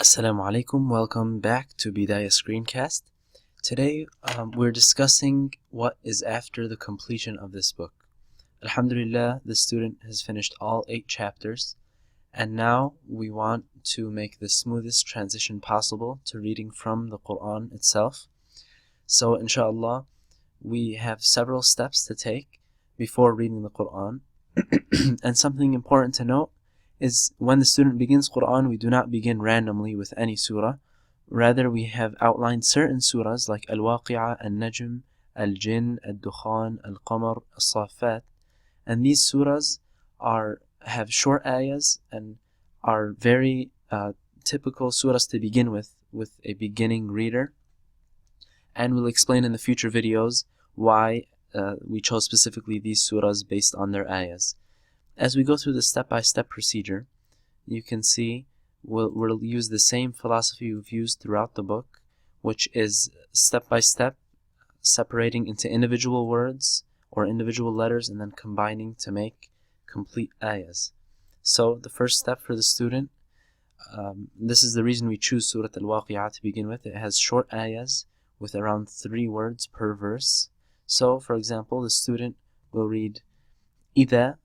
Assalamu alaikum, welcome back to Bidaya screencast. Today we're discussing what is after the completion of this book. Alhamdulillah, the student has finished all 8 chapters, and now we want to make the smoothest transition possible to reading from the Quran itself. So inshallah, we have several steps to take before reading the Quran. And something important to note is when the student begins Quran, we do not begin randomly with any surah. Rather, we have outlined certain surahs like Al-Waqi'ah, Al-Najm, Al-Jinn, Al-Dukhan, Al-Qamar, Al-Safat. And these surahs have short ayahs and are very typical surahs to begin with a beginning reader. And we'll explain in the future videos why we chose specifically these surahs based on their ayahs. As we go through the step-by-step procedure, you can see we'll use the same philosophy we've used throughout the book, which is step-by-step, separating into individual words or individual letters and then combining to make complete ayahs. So the first step for the student, this is the reason we choose Surah Al-Waqi'ah to begin with. It has short ayahs with around 3 words per verse. So, for example, the student will read إِذَا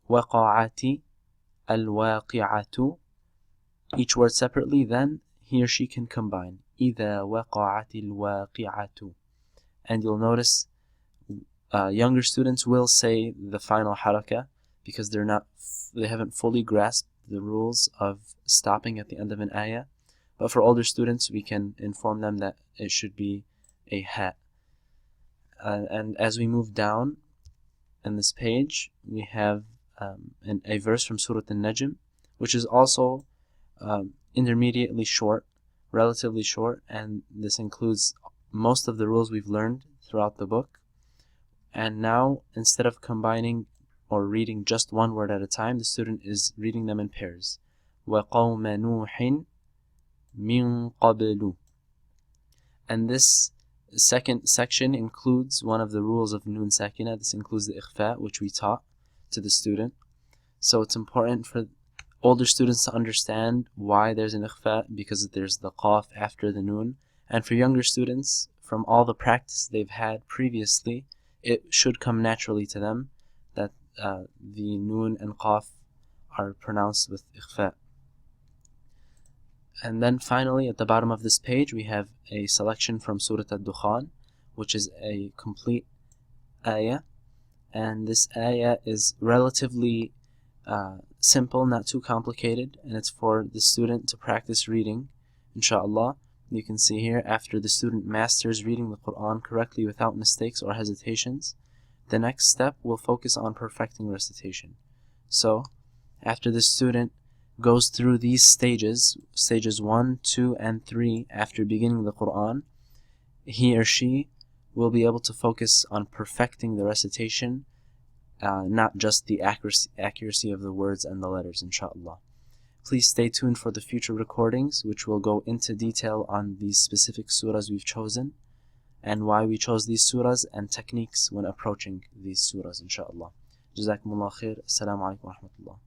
وَقَعَتِ الْوَاقِعَةُ, each word separately, then he or she can combine إِذَا وَقَعَتِ الْوَاقِعَةُ. And you'll notice younger students will say the final harakah because they haven't fully grasped the rules of stopping at the end of an ayah. But for older students, we can inform them that it should be a ha. And as we move down in this page, we have a verse from Surah Al-Najm, which is also intermediately short, relatively short, and this includes most of the rules we've learned throughout the book. And now, instead of combining or reading just one word at a time, the student is reading them in pairs. وَقَوْمَ نُوحٍ مِّن قَبْلُ. And this second section includes one of the rules of Nun Sakina. This includes the ikhfa, which we taught to the student. So it's important for older students to understand why there's an ikhfa, because there's the qaf after the nun. And for younger students, from all the practice they've had previously, it should come naturally to them that the nun and qaf are pronounced with ikhfa. And then finally, at the bottom of this page, we have a selection from Surah Al-Dukhan, which is a complete ayah. And this ayah is relatively simple, not too complicated, and it's for the student to practice reading, inshallah. You can see here, after the student masters reading the Quran correctly without mistakes or hesitations, the next step will focus on perfecting recitation. So, after the student goes through these stages 1, 2, and 3 after beginning the Quran, he or she will be able to focus on perfecting the recitation, not just the accuracy of the words and the letters, inshallah. Please stay tuned for the future recordings, which will go into detail on these specific surahs we've chosen, and why we chose these surahs, and techniques when approaching these surahs, inshallah. Jazakumullah khair. Assalamu alaikum wa rahmatullah.